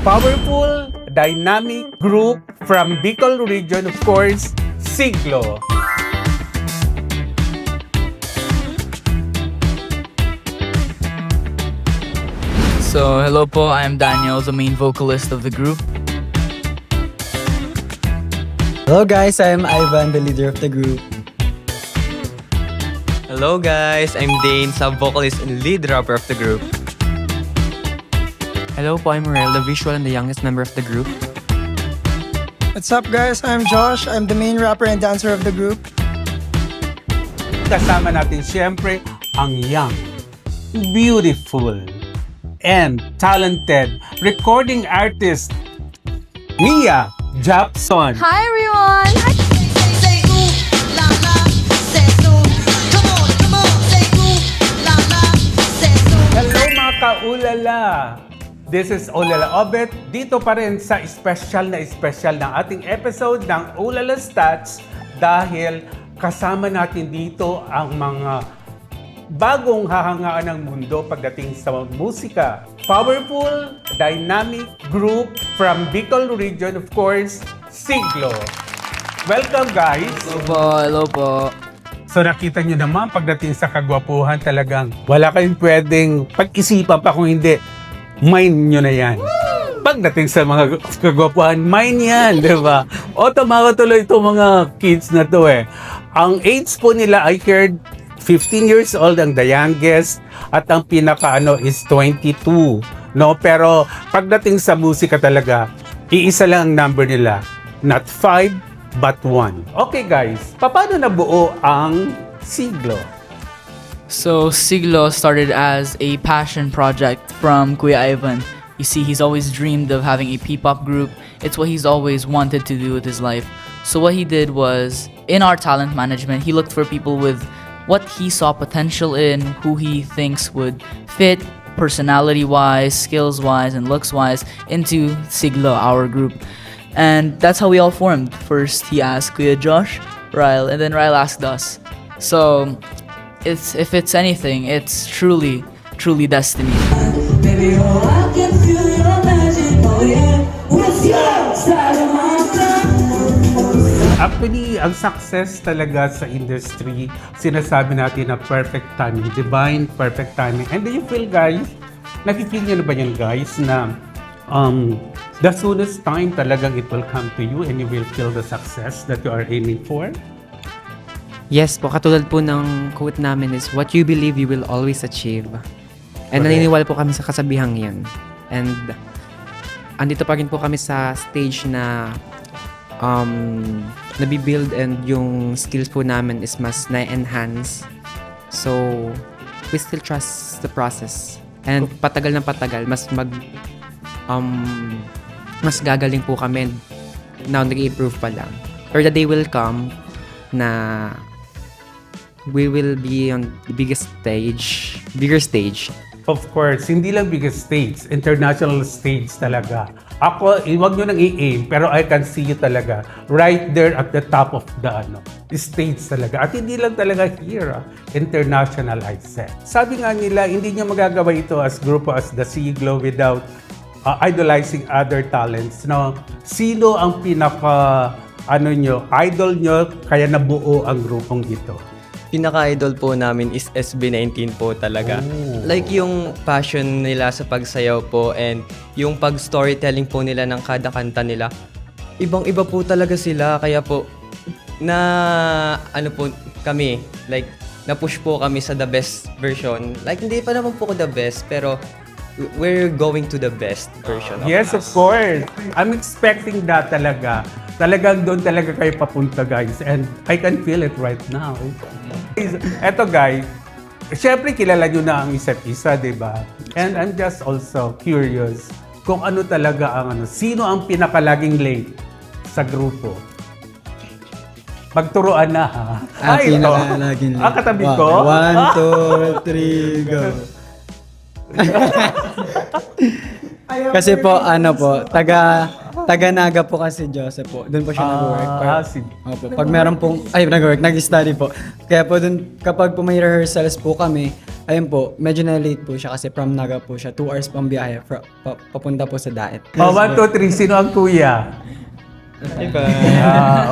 powerful, dynamic group from Bicol region, of course, Siglo. So, hello po, I'm Daniel, the main vocalist of the group. Hello guys, I'm Ivan, the leader of the group. Hello guys, I'm Dane, sub-vocalist and lead rapper of the group. Hello po, I'm Morel, the visual and the youngest member of the group. What's up guys? I'm Josh. I'm the main rapper and dancer of the group. Kasama natin siyempre ang young, beautiful, and talented recording artist, Mia Japson. Hi everyone! Say ooh, la la, say so. Come on, say ooh, la la, say so. Hello mga kaulala! This is Ulala Obet, dito pa rin sa special ng ating episode ng Ulala Stats dahil kasama natin dito ang mga bagong hahangaan ng mundo pagdating sa musika. Powerful, dynamic group from Bicol region, of course, Siglo. Welcome guys! Hello po. So nakita nyo naman pagdating sa kagwapuhan talagang wala kayong pwedeng pag-isipan pa kung hindi mind nyo na yan. Pagdating sa mga kagwapuhan, mind yan, di ba? O tama tuloy itong mga kids na to eh. Ang age po nila, I heard 15 years old ang the youngest at ang pinakaano is 22. No? Pero pagdating sa musika talaga, iisa lang ang number nila. Not 5, but 1. Okay guys, paano nabuo ang Siglo? So, Siglo started as a passion project from Kuya Ivan. You see, he's always dreamed of having a P-pop group. It's what he's always wanted to do with his life. So what he did was, in our talent management, he looked for people with what he saw potential in, who he thinks would fit personality-wise, skills-wise, and looks-wise into Siglo, our group. And that's how we all formed. First, he asked Kuya Josh, Ryle, and then Ryle asked us. So, if it's anything, it's truly destiny. Baby, oh, I can feel your magic, oh yeah. With your side of my time. Actually, ang success talaga sa industry, sinasabi natin na perfect timing, divine perfect timing. And do you feel guys, nakifeel nyo na ba yan guys na the soonest time talagang it will come to you and you will feel the success that you are aiming for? Yes po, katulad po ng quote namin is, what you believe you will always achieve. And naniniwala po kami sa kasabihang yan. And andito pa rin po kami sa stage na nabibuild and yung skills po namin is mas na-enhance. So, we still trust the process. And patagal ng patagal, mas gagaling po kami. Now, nag-i-improve pa lang. Pero the day will come na we will be on the bigger stage. Of course, hindi lang biggest stage, international stage talaga. Ako, huwag nyo nang i-aim, pero I can see you talaga right there at the top of the stage talaga. At hindi lang talaga here, international I said. Sabi nga nila, hindi nyo magagawa ito as grupo, as the Siglo without idolizing other talents. No? Sino ang pinaka idol nyo kaya nabuo ang grupong ito? Pinaka-idol po namin is SB19 po talaga. Oh. Like yung passion nila sa pagsayaw po and yung pag-storytelling po nila ng kada kanta nila. Ibang-iba po talaga sila, kaya po kami, like na-push po kami sa the best version. Like hindi pa naman po ko the best, pero we're going to the best version of Yes, us. of course. I'm expecting that talaga. Talagang doon talaga kayo papunta, guys. And I can feel it right now. Eto, guys. Siyempre, kilala nyo na ang isa't isa, di ba? And I'm just also curious kung ano talaga ang sino ang pinakalaging late sa grupo? Magturuan na, ha? Ay, ito. Laging Katabi ko? 1, 2, 3, go. Kasi po, taga Naga po kasi Joseph po. Doon po siya nag-work. Sige. Opo, pag meron pong, nag-study po. Kaya po doon, kapag po may rehearsals po kami, Ayun po, medyo na-late po siya kasi from Naga po siya. 2 hours pang biyahe papunta po sa Daet. Oh, 1, 2, 3. Sino ang kuya?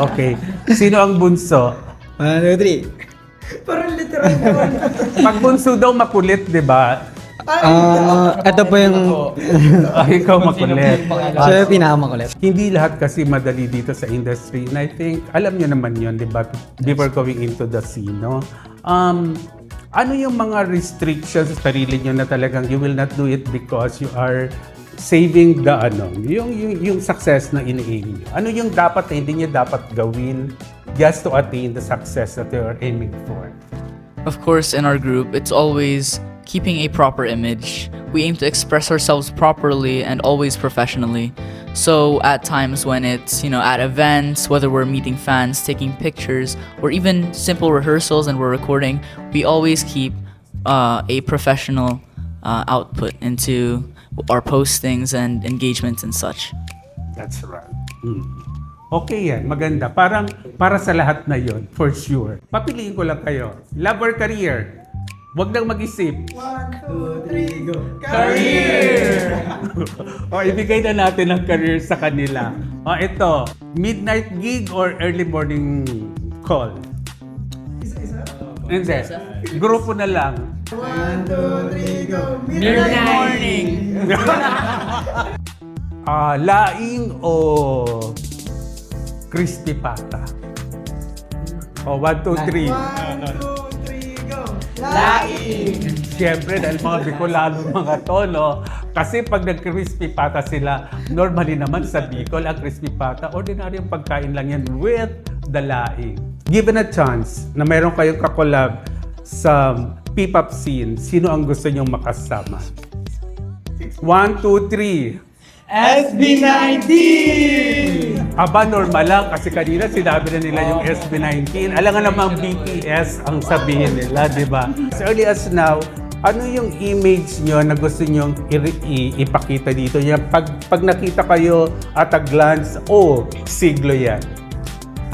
Okay. Sino ang bunso? 1, 2, 3. Parang literal po. Pag bunso daw makulit, di ba? Ito po yung Ikaw makulit. siya yung pinakamakulit. Hindi lahat kasi madali dito sa industry. And I think, alam nyo naman yun, di ba? Before going into the scene, no? Ano yung mga restrictions sa sarili nyo na talagang you will not do it because you are saving the yung success na ini-aim nyo? Ano yung dapat na hindi nyo dapat gawin just to attain the success that you are aiming for? Of course, in our group, it's always keeping a proper image. We aim to express ourselves properly and always professionally. So at times when it's, at events, whether we're meeting fans, taking pictures, or even simple rehearsals and we're recording, we always keep a professional output into our postings and engagements and such. That's right. Okay yan, maganda. Parang para sa lahat na yon, for sure. Papiliin ko lang kayo. Love or career? Huwag nang mag-isip. 1, 2, 3, go. O, ibigay na natin ang career sa kanila. O, ito. Midnight gig or early morning call? Isa-isa. Hindi. Grupo na lang. 1, 2, 3, go. Midnight morning! Laing o crispy pata? O, 1, 2, 3. 1, 2, 3, go. Siyempre, dahil mga Bicolano mga to, no? Kasi pag nag-crispy pata sila, normally naman sa Bicol, ang crispy pata, ordinaryong pagkain lang yan with the laing. Given a chance na mayroon kayong kakolab sa P-pop scene, sino ang gusto nyong makasama? 1, 2, 3. SB19! Aba, normal lang kasi kanina sinabi na nila yung SB19. Alam nga namang BTS ang sabihin nila, di ba? As early as now, ano yung image nyo na gusto nyo ipakita dito? Yung pag nakita kayo at a glance, siglo yan.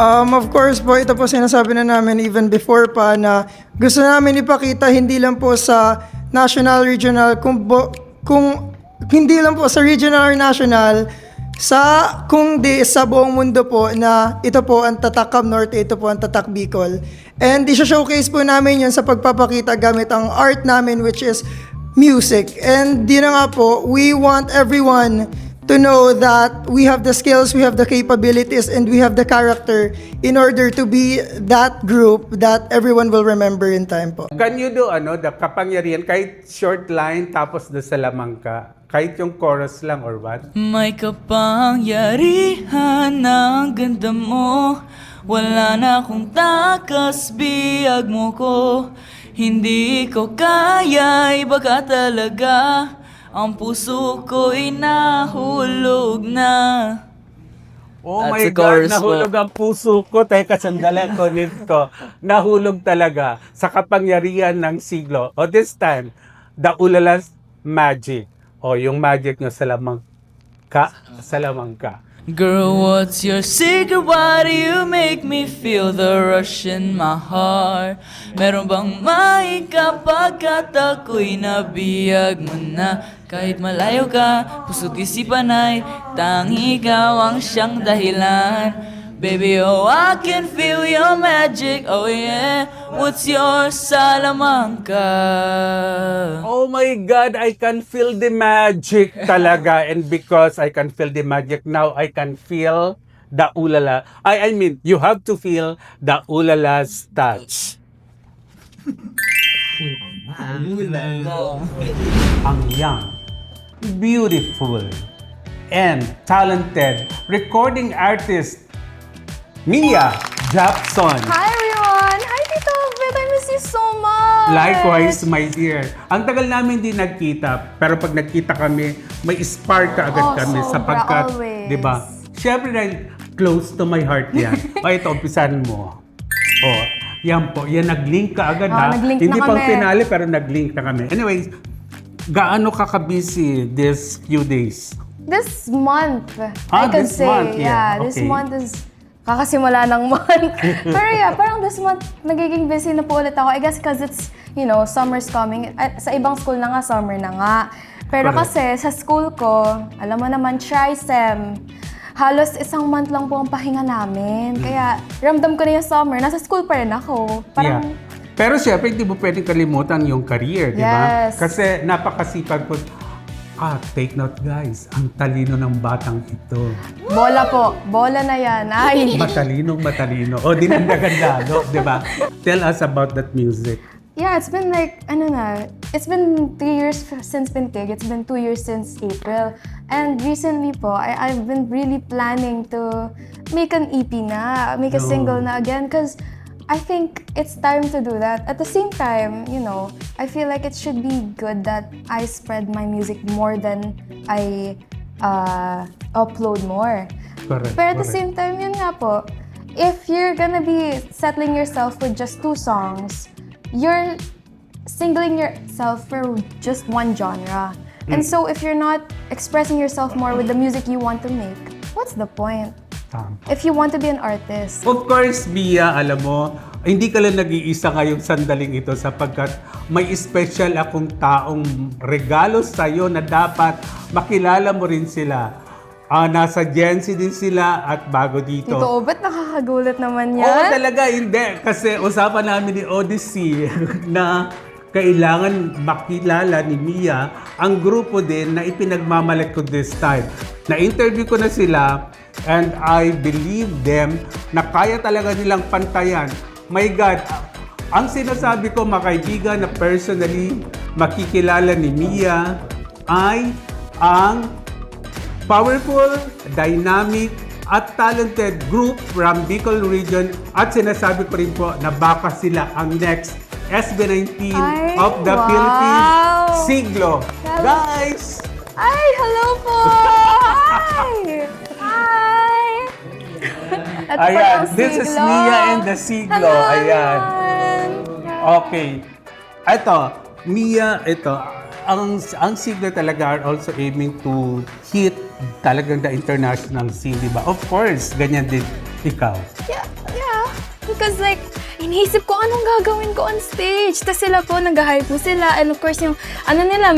Of course po, ito po sinasabi na namin even before pa na gusto namin ipakita hindi lang po sa national, regional, kung hindi lang po sa regional or national, kundi sa buong mundo po na ito po ang Tatak Cam Norte, ito po ang Tatak Bicol. And i-showcase po namin yun sa pagpapakita gamit ang art namin which is music. And di na nga po, we want everyone to know that we have the skills, we have the capabilities, and we have the character in order to be that group that everyone will remember in time po. Can you do the kapangyarihan, kahit short line tapos the salamangka? Kahit yung chorus lang or what? May kapangyarihan ng ganda mo, wala na akong takas, biyag mo ko. Hindi ko kaya, iba ka talaga, ang puso ko'y nahulog na. Oh That's my the God, chorus nahulog ang puso ko. Teka, sandali ko nito. Nahulog talaga sa kapangyarihan ng siglo. This time, the Ulala's magic. Yung magic nyo salamangka. Girl, what's your secret? Why do you make me feel the rush in my heart? Meron bang maikapagkat ako'y nabiyag mo na? Kahit malayo ka, puso't isipan ay tanging ikaw ang siyang dahilan. Baby, I can feel your magic, oh yeah. What's your salamangka? Oh my God, I can feel the magic talaga. And because I can feel the magic, now I can feel the ulala. I mean, you have to feel the ulala's touch. Ang young, beautiful, and talented recording artist, Mia Jackson. Hi everyone! Hi Tito Alfred! I miss you so much! Likewise, my dear. Ang tagal namin din nagkita, pero pag nagkita kami, may spark ka agad kami sobra, sapagkat, always. di ba? Siyempre dahil close to my heart yan. Ito, umpisan mo. Yan po. Yan, nag-link ka agad ha. Nag-link na Hindi pang kami. finale, pero nag-link na kami. Anyways, gaano ka ka-busy this few days? This month, I could this say. month, yeah. This Okay. month is kakasimula ng month. Pero yeah, parang this month, nagiging busy na po ulit ako. I guess because it's, you know, summer's coming. Sa ibang school na nga, summer na nga. Pero Correct. kasi sa school ko, alam mo naman, tri-sem. Halos isang month lang po ang pahinga namin. Kaya ramdam ko na yung summer. Nasa school pa rin ako. Parang, Yeah. Pero syempre, hindi mo pwedeng kalimutan yung career, di ba? Yes. Kasi napakasipag ko. Take note guys, ang talino ng batang ito. bola po. Bola na yan. Ay. Matalino. O, dinagdagan lalo, di ba? Tell us about that music. Yeah, it's been like, it's been 3 years since Pintig. It's been 2 years since April. And recently po, I've been really planning to make an EP na, make a single na again, because I think it's time to do that. At the same time, you know, I feel like it should be good that I spread my music more than I upload more. Correct. But at the correct. same time, yun nga po, if you're gonna be settling yourself with just 2 songs, you're singling yourself for just one genre. And so if you're not expressing yourself more with the music you want to make, what's the point? Tama. If you want to be an artist. Of course, Bia, alam mo, hindi ka lang nag-iisa ngayong sandaling ito sapagkat may special akong taong regalo sa'yo na dapat makilala mo rin sila. Nasa Gen Z din sila at bago dito. Tito Obet, nakakagulat naman yan. Oo, talaga, hindi. Kasi usapan namin ni Odyssey na kailangan makilala ni Mia ang grupo din na ipinagmamalit ko this time. Na-interview ko na sila and I believe them na kaya talaga nilang pantayan. My God, ang sinasabi ko mga kaibigan na personally makikilala ni Mia ay ang powerful, dynamic, at talented group from Bicol region at sinasabi ko rin po na baka sila ang next SB19 Ay, of the wow. Philippines, Siglo. Guys! Ay, hello po! Hi! Hi! At Ayan, parang this is siglo. Mia and the Siglo. Hello, Ayan. everyone. Okay. Ito, Mia, ito. Ang Siglo talaga are also aiming to hit talagang the international scene, di ba? Of course, ganyan din ikaw. Yeah. Because like, iniisip ko anong gagawin ko on stage. Tapos sila po, nag-hire po sila. And of course, yung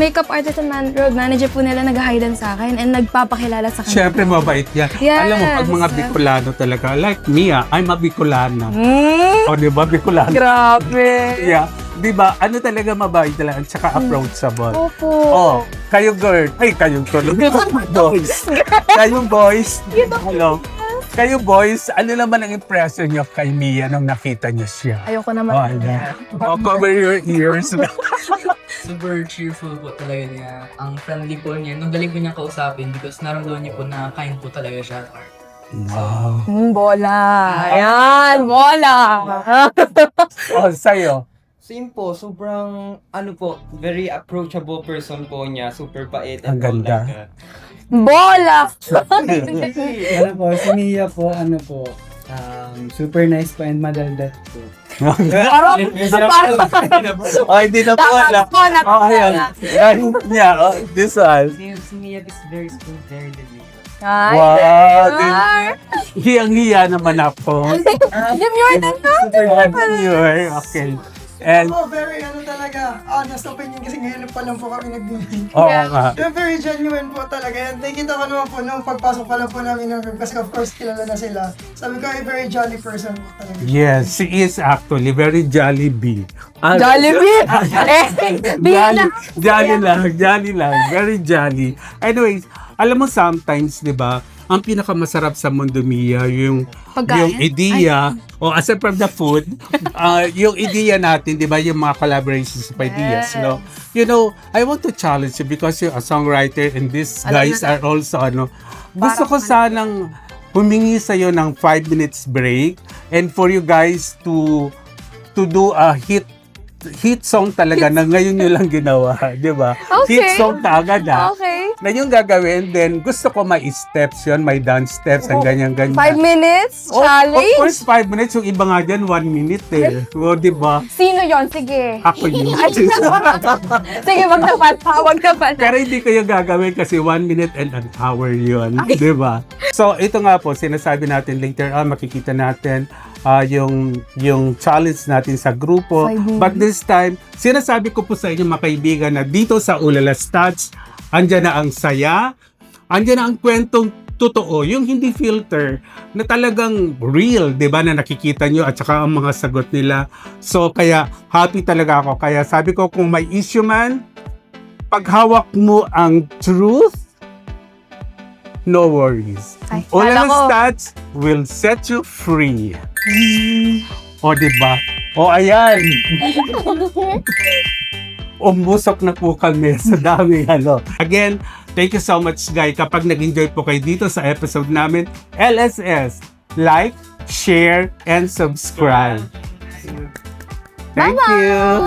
makeup artist and road manager po nila nag-hire din sa akin and nagpapakilala sa kanila. Siyempre, mabait yan. Yes. Alam mo, pag mga Bicolano talaga, like Mia, I'm a Bicolana. O, di ba, Bicolano? Grabe. Yeah. Di ba, ano talaga mabait talaga, at saka approachable. Opo. Oh, kayo girl. Ay, kayong tuloy. Boys. Kayong boys. Hello. Kayo boys, ano naman ang impression niyo kay Mia nung nakita niyo siya? Ayoko naman. Oh, yeah. Oh, cover your ears. Super cheerful po talaga niya. Ang friendly po niya. Nung galing po niya kausapin because naramdaman niya po na kind po talaga siya. Wow. Bola. Ayan, bola. Oh, sa'yo. Same po, sobrang very approachable person po niya, super pait. Ang ganda. Bola. Ano po, si Mia po, super nice po and madaldal po. Oh, hindi na po wala. Oh, ayan. Yeah, oh, this one. Si Mia is very smooth, very delicious. Ay. Wow. Ay. Hiyang-hiya naman ako. Demure na no? Okay. And, Very talaga, honest opinion kasi ngayon pa lang po kami nag-meeting. oo nga. Very genuine po talaga yan. Nakikita ko naman po nung pagpasok pa lang po namin ng room kasi of course kilala na sila. Sabi ko ay very jolly person po talaga. Yes, she is actually very jolly bee. Jollibee! Jolly lang. Very jolly. Anyways, alam mo sometimes, di ba, ang pinakamasarap sa mundo, Mia, yung idea, o aside from the food, yung idea natin, di ba, yung mga collaborations of ideas, no? You know, I want to challenge you because you're a songwriter and these guys are also, gusto ko sanang humingi sa'yo ng 5 minutes break and for you guys to do a hit song talaga na ngayon nyo lang ginawa, di ba? Okay. Hit song na agad, Okay. na yung gagawin, then gusto ko may steps yun, may dance steps, and ganyan-ganyan. 5 minutes? Oh, Challenge? of course, 5 minutes. Yung iba nga dyan, 1 minute eh. O, di ba? Sino yon? Sige. Ako yun. Sige, wag na pa. Wag na pa. Pero hindi ko yung gagawin kasi 1 minute and an hour yun. Di ba? So, ito nga po, sinasabi natin later on, makikita natin yung challenge natin sa grupo. 5 minutes. But this time, sinasabi ko po sa inyo mga kaibigan na dito sa Ulala Stats, andyan na ang saya, andyan na ang kwentong totoo, yung hindi filter, na talagang real, di ba, na nakikita nyo at saka ang mga sagot nila. So, kaya happy talaga ako. Kaya sabi ko, kung may issue man, paghawak mo ang truth, no worries. Ay, Ulala kala ko- Stats will set you free. O, diba? O, ayan. Umusok na po kami sa dami. Again, thank you so much, guys. Kapag nag-enjoy po kayo dito sa episode namin, LSS, like, share, and subscribe. Thank you.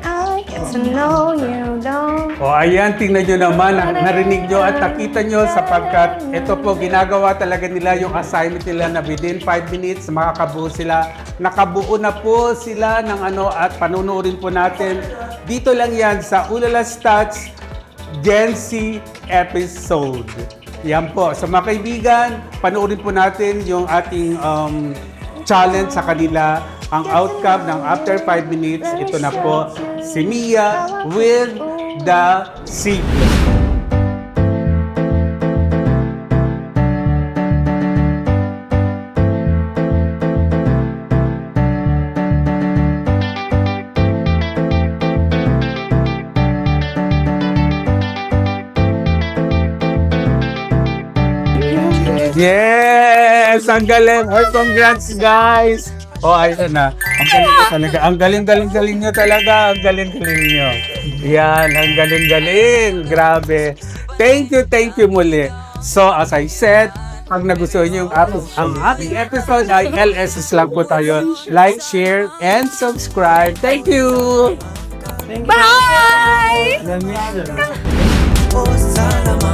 I get to know you, don't. O ayan, tingnan nyo naman, narinig nyo at nakita nyo sapagkat ito po, ginagawa talaga nila yung assignment nila na within 5 minutes, makakabuo sila. Nakabuo na po sila ng at panunuorin po natin. Dito lang yan sa Ulala Stats Gen Z episode. Yan po. So mga kaibigan, panoorin po natin yung ating challenge sa kanila. Ang outcome ng after 5 minutes, ito na po, si Mia with the secret. Yes! Ang galing! Ay, congrats, guys! Oh, ayun na. Ang galing talaga. Ang galing-galing nyo talaga. Ang galing-galing nyo. Yan, ang galing-galing. Grabe. Thank you muli. So, as I said, pag nagustuhan nyo ang ating episode ay LSS lang po tayo. Like, share, and subscribe. Thank you! Bye! Oh, sana